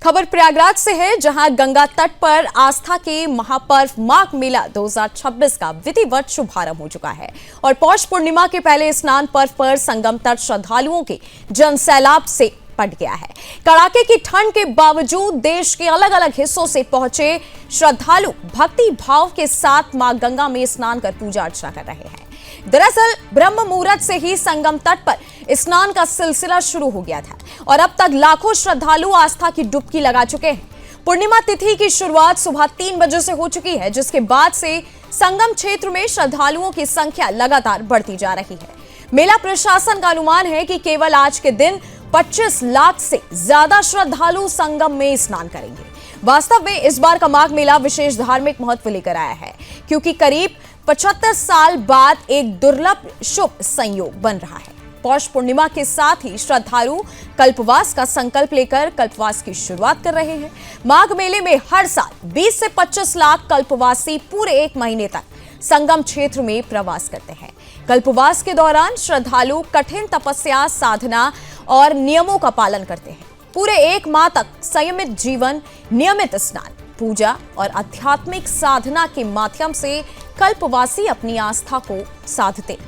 खबर प्रयागराज से है, जहां गंगा तट पर आस्था के महापर्व माघ मेला 2026 का विधिवत शुभारंभ हो चुका है और पौष पूर्णिमा के पहले स्नान पर्व पर संगम तट श्रद्धालुओं के जनसैलाब से पट गया है। कड़ाके की ठंड के बावजूद देश के अलग अलग हिस्सों से पहुंचे श्रद्धालु भक्ति भाव के साथ मां गंगा में स्नान कर पूजा अर्चना कर रहे हैं। दरअसल ब्रह्म मुहूर्त से ही संगम तट पर स्नान का सिलसिला शुरू हो गया था और अब तक लाखों श्रद्धालु आस्था की डुबकी लगा चुके हैं। पूर्णिमा तिथि की शुरुआत सुबह 3 बजे से हो चुकी है, जिसके बाद से संगम क्षेत्र में श्रद्धालुओं की संख्या लगातार बढ़ती जा रही है। मेला प्रशासन का अनुमान है कि केवल आज के दिन 25 लाख से ज्यादा श्रद्धालु संगम में स्नान करेंगे। वास्तव में इस बार का माघ मेला विशेष धार्मिक महत्व लेकर आया है, क्योंकि करीब 75 साल बाद एक दुर्लभ शुभ संयोग बन रहा है। पौष पूर्णिमा के साथ ही श्रद्धालु कल्पवास का संकल्प लेकर कल्पवास की शुरुआत कर रहे हैं। माघ मेले में हर साल 20 से 25 लाख कल्पवासी पूरे 1 महीने तक संगम क्षेत्र में प्रवास करते हैं। कल्पवास के दौरान श्रद्धालु कठिन तपस्या, साधना और नियमों का पालन करते हैं। पूरे 1 माह तक संयमित जीवन, नियमित स्नान, पूजा और आध्यात्मिक साधना के माध्यम से कल्पवासी अपनी आस्था को साधते।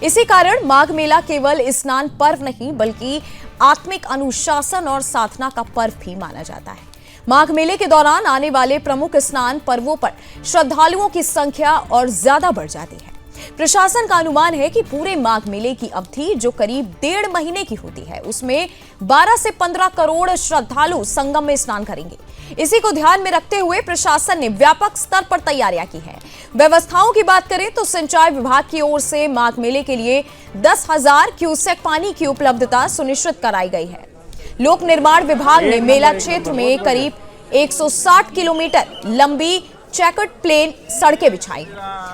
इसी कारण माघ मेला केवल स्नान पर्व नहीं, बल्कि आत्मिक अनुशासन और साधना का पर्व भी माना जाता है। माघ मेले के दौरान आने वाले प्रमुख स्नान पर्वों पर श्रद्धालुओं की संख्या और ज्यादा बढ़ जाती है। प्रशासन का अनुमान है कि पूरे माघ मेले की अवधि, जो करीब 1.5 महीने की होती है, उसमें 12 से 15 करोड़ श्रद्धालु संगम में स्नान करेंगे। इसी को ध्यान में रखते हुए प्रशासन ने व्यापक स्तर पर तैयारियां की है। व्यवस्थाओं की बात करें तो सिंचाई विभाग की ओर से माघ मेले के लिए 10,000 क्यूसेक पानी की उपलब्धता सुनिश्चित कराई गई है। लोक निर्माण विभाग ने मेला क्षेत्र में करीब 160 किलोमीटर लंबी चेकर्ड प्लेन सड़कें बिछाई,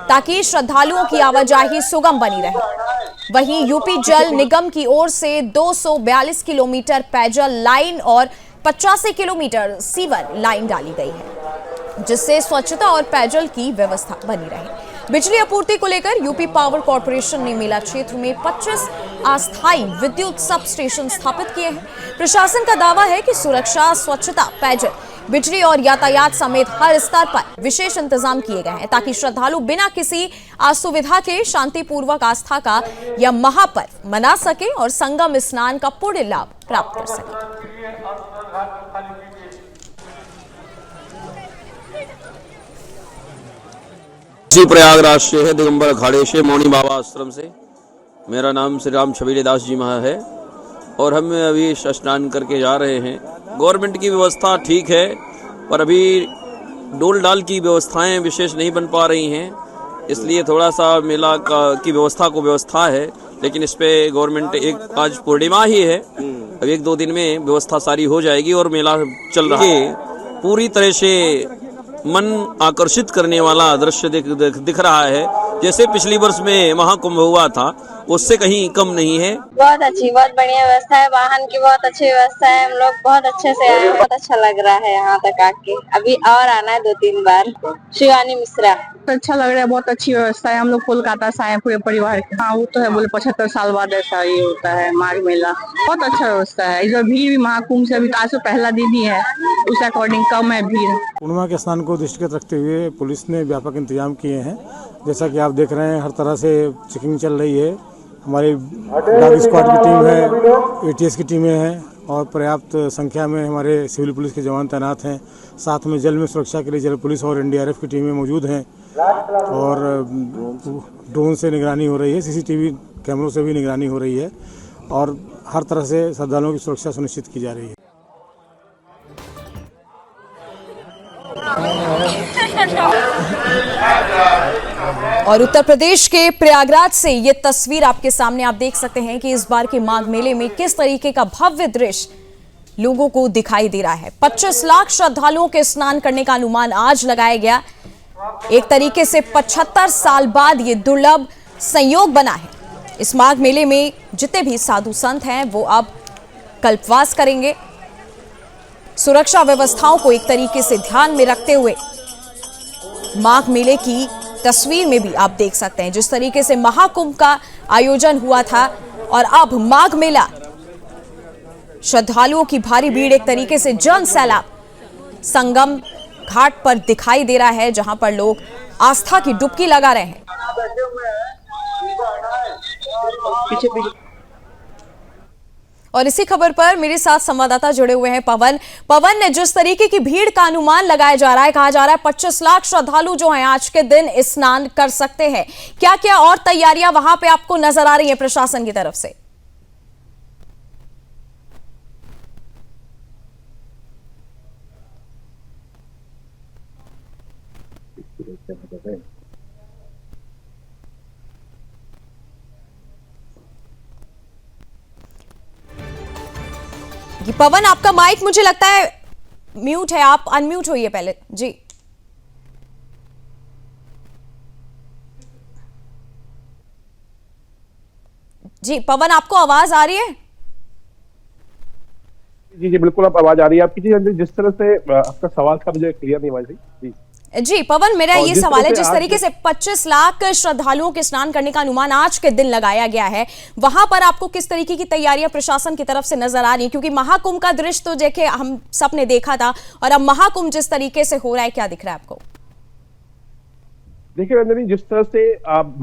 ताकि श्रद्धालुओं की आवाजाही सुगम बनी रहे। वहीं यूपी जल निगम की ओर से 242 किलोमीटर पेयजल लाइन और 85 किलोमीटर सीवर लाइन डाली गई है, जिससे स्वच्छता और पेयजल की व्यवस्था बनी रहे। बिजली आपूर्ति को लेकर यूपी पावर कॉर्पोरेशन ने मेला क्षेत्र में 25 अस्थायी विद्युत सब स्टेशन स्थापित किए हैं। प्रशासन का दावा है कि सुरक्षा, स्वच्छता, पेयजल, बिजली और यातायात समेत हर स्तर पर विशेष इंतजाम किए गए हैं, ताकि श्रद्धालु बिना किसी असुविधा के शांतिपूर्वक आस्था का यह महापर्व मना सके और संगम स्नान का पूर्ण लाभ प्राप्त कर सके। जी प्रयागराज से है, दिगंबर अखाड़े से, मौनी बाबा आश्रम से। मेरा नाम श्री राम छबीले दास जी महा है और हम अभी स्नान करके जा रहे हैं। गवर्नमेंट की व्यवस्था ठीक है, पर अभी डोल डाल की व्यवस्थाएं विशेष नहीं बन पा रही हैं, इसलिए थोड़ा सा मेला की व्यवस्था है। लेकिन इस पे गवर्नमेंट आज पूर्णिमा ही है, अब 1-2 दिन में व्यवस्था सारी हो जाएगी और मेला चल रहा है। पूरी तरह से मन आकर्षित करने वाला दृश्य दिख रहा है। जैसे पिछली वर्ष में महाकुंभ हुआ था, उससे कहीं कम नहीं है। बहुत अच्छी, बहुत बढ़िया व्यवस्था है। वाहन की बहुत अच्छी व्यवस्था है। हम लोग बहुत अच्छे से आए, बहुत अच्छा लग रहा है यहाँ तक आके। अभी और आना है 2-3 बार। शिवानी मिश्रा। अच्छा लग रहा है, बहुत अच्छी व्यवस्था है। हम लोग कोलकाता से आए पूरे परिवार के। हाँ, वो तो है, बोले 75 साल बाद ऐसा ये होता है माघ मेला। बहुत अच्छा व्यवस्था है। इधर भीड़ भी महाकुंभ से अभी आज तो पहला दिन ही है, उस अकॉर्डिंग कम है भीड़। पूर्णिमा के स्नान को दृष्टिगत रखते हुए पुलिस ने व्यापक इंतजाम किए हैं। जैसा कि आप देख रहे हैं, हर तरह से चेकिंग चल रही है। हमारी डॉग स्क्वाड की टीम है, ATS की टीमें हैं और पर्याप्त संख्या में हमारे सिविल पुलिस के जवान तैनात हैं। साथ में जल में सुरक्षा के लिए जल पुलिस और NDRF की टीमें मौजूद हैं और ड्रोन से निगरानी हो रही है, CCTV कैमरों से भी निगरानी हो रही है और हर तरह से श्रद्धालुओं की सुरक्षा सुनिश्चित की जा रही है। और उत्तर प्रदेश के प्रयागराज से ये तस्वीर आपके सामने आप देख सकते हैं कि इस बार के माघ मेले में किस तरीके का भव्य दृश्य लोगों को दिखाई दे रहा है। 25 लाख श्रद्धालुओं के स्नान करने का अनुमान आज लगाया गया। एक तरीके से 75 साल बाद ये दुर्लभ संयोग बना है। इस माघ मेले में जितने भी साधु संत हैं वो अब कल्पवास करेंगे। सुरक्षा व्यवस्थाओं को एक तरीके से ध्यान में रखते हुए माघ मेले की तस्वीर में भी आप देख सकते हैं जिस तरीके से महाकुंभ का आयोजन हुआ था और अब माघ मेला श्रद्धालुओं की भारी भीड़, एक तरीके से जन सैलाब संगम घाट पर दिखाई दे रहा है, जहां पर लोग आस्था की डुबकी लगा रहे हैं। और इसी खबर पर मेरे साथ संवाददाता जुड़े हुए हैं पवन, जिस तरीके की भीड़ का अनुमान लगाया जा रहा है, कहा जा रहा है 25 लाख श्रद्धालु जो हैं आज के दिन स्नान कर सकते हैं, क्या क्या और तैयारियां वहां पे आपको नजर आ रही है प्रशासन की तरफ से? पवन, आपका माइक मुझे लगता है म्यूट है, आप अनम्यूट होइए पहले जी। जी पवन, आपको आवाज आ रही है? जी बिल्कुल, आप आवाज आ रही है आपकी। जिस तरह से आपका सवाल था मुझे क्लियर नहीं हुआ जी। जी पवन, मेरा ये सवाल है, जिस तरीके से 25 लाख श्रद्धालुओं के स्नान करने का अनुमान आज के दिन लगाया गया है, वहां पर आपको किस तरीके की तैयारियां प्रशासन की तरफ से नजर आ रही है? क्योंकि महाकुंभ का दृश्य तो देखे हम सब ने देखा था, और अब महाकुंभ जिस तरीके से हो रहा है, क्या दिख रहा है आपको? देखिए रंजनी, जिस तरह से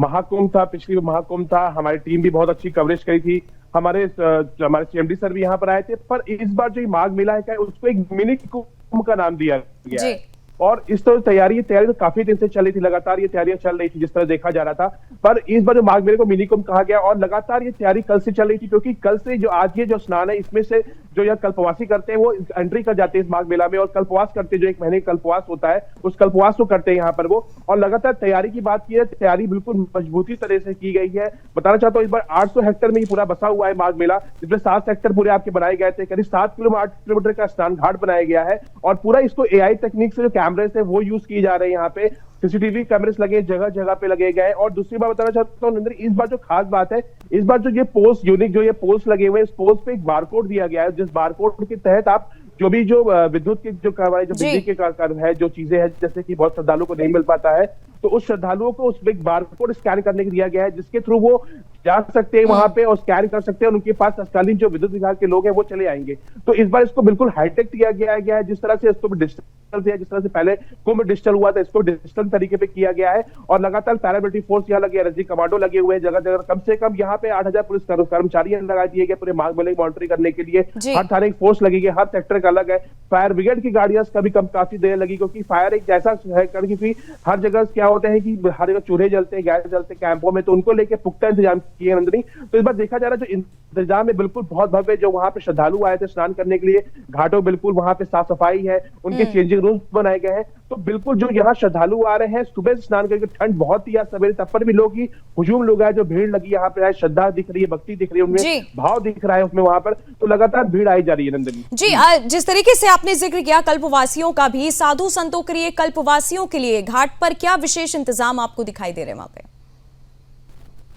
महाकुंभ था, पिछली महाकुंभ था, हमारी टीम भी बहुत अच्छी कवरेज करी थी, हमारे सीएमडी सर भी यहाँ पर आए थे। पर इस बार जो माघ मेला है उसको एक मिनी कुंभ का नाम दिया गया है। और इस तरह तैयारी तो काफी दिन से चल रही थी, लगातार ये तैयारियां चल रही थी जिस तरह देखा जा रहा था। पर इस बार जो माघ मेले को मिनी कुंभ कहा गया, और लगातार ये तैयारी कल से चल रही थी, क्योंकि कल से जो आज ये जो स्नान है, इसमें से जो यह कल्पवासी करते हैं वो एंट्री कर जाते हैं इस माघ मेला में, और कल्पवास करते हैं, जो 1 महीने का कल्पवास होता है, उस कल्पवास को करते हैं यहाँ पर वो। और लगातार तैयारी की बात की है, तैयारी बिल्कुल मजबूती तरह से की गई है। बताना चाहता हूँ इस बार 800 हेक्टेयर में ही पूरा बसा हुआ है माघ मेला, जिसमें 7 सेक्टर पूरे आपके बनाए गए थे, करीब 7 किलोमीटर का स्नान घाट बनाया गया है। और पूरा इसको AI तकनीक से जो कैमरे है वो यूज किए जा रहे हैं, यहाँ पे सीसीटीवी कैमरेस लगे, जगह जगह पे लगे गए। और दूसरी बात बताना चाहता हूँ नंदन, इस बार जो खास बात है, इस बार जो ये पोस्ट यूनिक जो ये पोस्ट लगे हुए हैं, इस पोस्ट पे एक बारकोड दिया गया है, जिस बारकोड के तहत आप जो विद्युत के जो बिजली के कारण है, जो चीजें हैं, जैसे कि बहुत श्रद्धालुओं को नहीं मिल पाता है, तो उस श्रद्धालुओं को उस बारकोड स्कैन करने के दिया गया है, जिसके थ्रू वो जा सकते हैं वहां पे और स्कैन कर सकते हैं, और उनके पास तत्कालीन जो विद्युत विभाग के लोग हैं वो चले आएंगे। तो इस बार इसको बिल्कुल हाईटेक किया गया है, जिस तरह से इसको डिजिटल दिया, जिस तरह से पहले कुंभ डिजिटल हुआ था, इसको डिजिटल तरीके पे किया गया है। और लगातार पैरामिलिट्री फोर्स यहाँ लगे, एनर्जी कमांडो लगे हुए हैं जगह जगह, कम से कम यहाँ पे 8000 पुलिस कर्मचारी लगा दिए गए पूरे माघ मेले की मॉनिटरिंग करने के लिए। हर थाने की फोर्स लगी है, हर सेक्टर का अलग है। फायर ब्रिगेड की गाड़ियां कभी काफी देर लगी, क्योंकि फायर एक ऐसा है, क्योंकि हर जगह क्या होता है कि हर जगह चूल्हे जलते हैं, गैस जलते हैं कैंपों में, तो उनको लेके पुख्ता इंतजाम किए नंदनी। तो इस बार देखा जा रहा है जो इंतजाम है बिल्कुल बहुत भव्य, जो वहां पे श्रद्धालु आए थे स्नान करने के लिए, घाटों बिल्कुल वहां पे साफ सफाई है, उनके चेंजिंग रूम्स बनाए गए हैं। तो बिल्कुल जो यहाँ श्रद्धालु आ रहे हैं सुबह से स्नान करके, ठंड बहुत ही सवेरे तब पर भी लोग ही हुजूम लोग आए, जो भीड़ लगी यहाँ पे है, श्रद्धा दिख रही है, भक्ति दिख रही है, उनमें भाव दिख रहा है उसमें वहां पर, तो लगातार भीड़ आई जा रही है नंदनी जी। जिस तरीके से आपने जिक्र किया कल्पवासियों का भी, साधु संतों के लिए, कल्पवासियों के लिए घाट पर क्या विशेष इंतजाम आपको दिखाई दे रहे हैं वहां पे?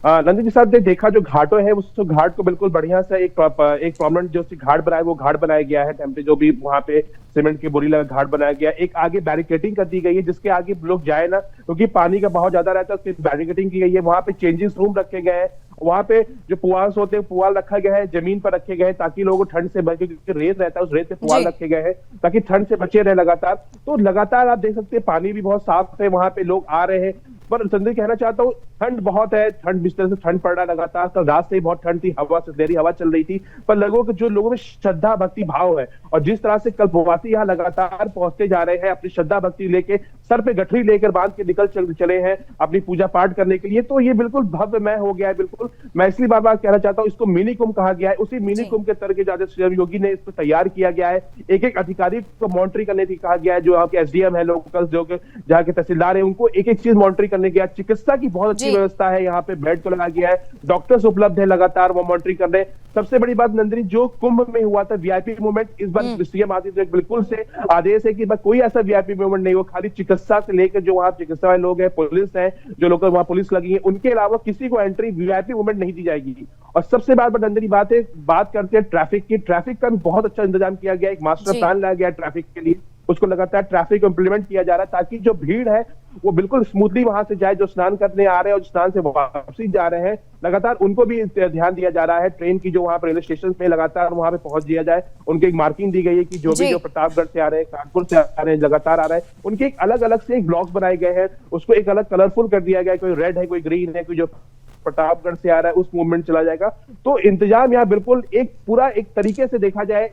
नंदन जी साहब, देखा जो घाटों है उस घाट को बिल्कुल बढ़िया से एक परमानेंट जो घाट बनाया वो घाट बनाया गया है, टेम्परे जो भी वहां पे सीमेंट की बोरी लगा घाट बनाया गया। एक आगे बैरिकेडिंग कर दी गई है, जिसके आगे लोग जाए ना, क्योंकि पानी का बहाव ज्यादा रहता है, उसकी बैरिकेडिंग की गई है। वहां पे चेंजिंग रूम रखे गए हैं, वहां पे जो पुआल होते हैं पुआल रखा गया है, जमीन पर रखे गए हैं, ताकि लोगों को ठंड से बचे, क्योंकि रेत रहता है उस रेत पे पुआल रखे गए हैं ताकि ठंड से बचे रहे लगातार। तो लगातार आप देख सकते हैं पानी भी बहुत साफ है, वहां पे लोग आ रहे हैं। पर संदीप कहना चाहता हूँ, ठंड बहुत है, ठंड जिस तरह से ठंड पड़ रहा है लगातार, कल रात से ही बहुत ठंड थी, हवा से हवा चल रही थी, पर लोगों में श्रद्धा भक्ति भाव है, और जिस तरह से कल्पवासी यहाँ लगातार पहुंचते जा रहे हैं, अपनी श्रद्धा भक्ति लेके सर पे गठरी लेकर बांध के निकल चले हैं अपनी पूजा पाठ करने के लिए, तो ये बिल्कुल भव्यमय हो गया है। बिल्कुल मैं इसलिए बार बार कहना चाहता हूँ, इसको मिनी कुंभ कहा गया है, उसी मिनी कुंभ के तरह के सीएम योगी ने इसको तैयार किया गया है। एक एक अधिकारी को मॉनिटरिंग करने की कहा गया है, जो यहाँ के SDM है, लोकल जो जहाँ के तहसीलदार है, उनको एक एक चीज मॉनिटरिंग करने गया। चिकित्सा की बहुत अच्छी व्यवस्था है, यहाँ पे बेड तो लगा गया है, डॉक्टर्स उपलब्ध है, लगातार वो मॉनिटरिंग कर रहे हैं। सबसे बड़ी बात नंदनी, जो कुंभ में हुआ था VIP मूवमेंट, इस बार सीएम आदित्य बिल्कुल से आदेश है कि कोई ऐसा VIP मूवमेंट नहीं हो, खाली चिकित्सा से लेकर जो वहां चिकित्सा वाले लोग हैं, पुलिस है, जो लोग वहां पुलिस लगी है, उनके अलावा किसी को एंट्री VIP मूवमेंट नहीं दी जाएगी। और सबसे नंदनी बात करते हैं ट्रैफिक की। ट्रैफिक का भी बहुत अच्छा इंतजाम किया गया, एक मास्टर प्लान लाया गया ट्रैफिक के लिए, उसको लगातार ट्रैफिक को इंप्लीमेंट किया जा रहा है, ताकि जो भीड़ है वो बिल्कुल स्मूथली वहां से जाए, जो स्नान करने आ रहे हैं और स्नान से वापसी जा रहे हैं, लगातार उनको भी ध्यान दिया जा रहा है। ट्रेन की जो वहां पर रेलवे स्टेशन पे लगातार वहां पे पहुंच दिया जाए, उनकी एक मार्किंग दी गई है कि जो भी जो प्रतापगढ़ से आ रहे हैं, कानपुर से आ रहे हैं, लगातार आ रहे हैं, उनके एक अलग अलग से एक ब्लॉक्स बनाए गए हैं, उसको एक अलग कलरफुल कर दिया गया है, कोई रेड है, कोई ग्रीन है, कोई जो प्रतापगढ़ से आ रहा है उस मूवमेंट चला जाएगा। तो इंतजाम यहाँ बिल्कुल एक पूरा एक तरीके से देखा जाए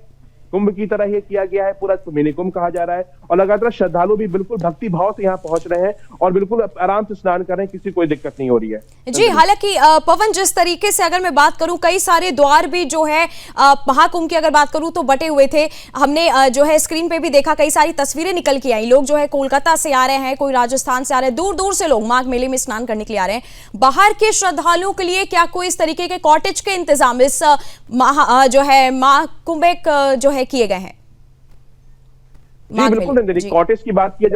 कुंभ की तरह ही किया गया है, पूरा मिनी कुंभ कहा जा रहा है, और लगातार श्रद्धालु भी बिल्कुल भक्ति भाव से यहाँ पहुंच रहे हैं और बिल्कुल आराम से स्नान कर रहे हैं, किसी कोई दिक्कत नहीं हो रही है जी। हालांकि पवन, जिस तरीके से अगर मैं बात करूं, कई सारे द्वार भी जो है महाकुंभ की अगर बात करूं तो बटे हुए थे। हमने जो है स्क्रीन पे भी देखा, कई सारी तस्वीरें निकल के आई। लोग जो है कोलकाता से आ रहे हैं, कोई राजस्थान से आ रहे हैं, दूर दूर से लोग माघ मेले में स्नान करने के लिए आ रहे हैं। बाहर के श्रद्धालुओं के लिए क्या कोई इस तरीके के कॉटेज के इंतजाम इस जो है महाकुंभ जो है किए गए हैं? जी बिल्कुल नंदिनी, कॉटेज की बात की,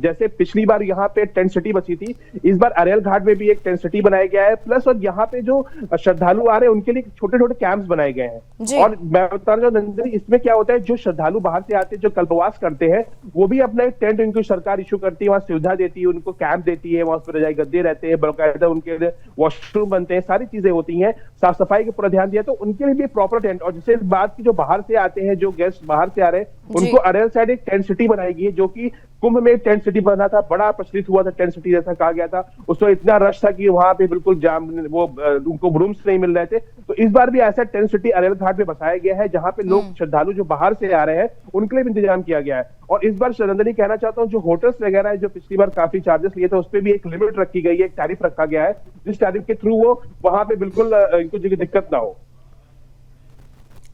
जैसे पिछली बार यहाँ पे टेंट सिटी बची थी, इस बार अरेल घाट में भी एक टेंट सिटी बनाया गया है, प्लस और यहाँ पे जो श्रद्धालु आ रहे हैं उनके लिए छोटे छोटे कैंप्स बनाए गए हैं। और मैं बता रहा हूँ नंदिनी, इसमें क्या होता है, जो श्रद्धालु बाहर से आते हैं, जो कल्पवास करते हैं, वो भी अपना एक टेंट उनको सरकार इशू करती है, वहाँ सुविधा देती है, उनको कैंप देती है, वहां पर रजाई गद्दे रहते हैं, बकायदा उनके लिए वॉशरूम बनते हैं, सारी चीजें होती हैं, साफ सफाई का पूरा ध्यान दिया, तो उनके लिए भी प्रॉपर टेंट। और जिससे इस बात की, जो बाहर से आते हैं, जो गेस्ट बाहर से आ रहे हैं, उनको अरेल साइड एक टेंट सिटी बनाई गई है, जो कि कुंभ में टेंट सिटी बना था, बड़ा प्रचलित हुआ था, टेंट सिटी जैसा कहा गया था। उसमें इतना रश था कि वहां पे बिल्कुल जाम, वो उनको रूम्स नहीं मिल रहे थे। तो इस बार भी ऐसा टेंट सिटी अरेल घाट पे बसाया गया है, जहां पे लोग श्रद्धालु जो बाहर से आ रहे हैं उनके लिए भी इंतजाम किया गया है। और इस बार नंदिनी कहना चाहता हूँ, जो होटल्स वगैरह है, जो पिछली बार काफी चार्जेस लिए थे, उस पर भी एक लिमिट रखी गई है, एक टैरिफ रखा गया है, जिस टैरिफ के थ्रू वो वहां पे बिल्कुल इनको दिक्कत ना हो।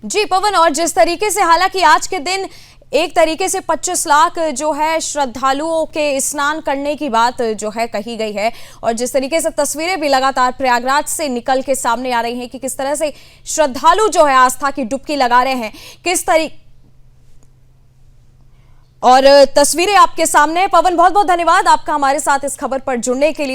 जी पवन, और जिस तरीके से हालांकि आज के दिन एक तरीके से 25 लाख जो है श्रद्धालुओं के स्नान करने की बात जो है कही गई है, और जिस तरीके से तस्वीरें भी लगातार प्रयागराज से निकल के सामने आ रही हैं कि किस तरह से श्रद्धालु जो है आस्था की डुबकी लगा रहे हैं, किस तरीके, और तस्वीरें आपके सामने। पवन, बहुत बहुत धन्यवाद आपका हमारे साथ इस खबर पर जुड़ने के लिए।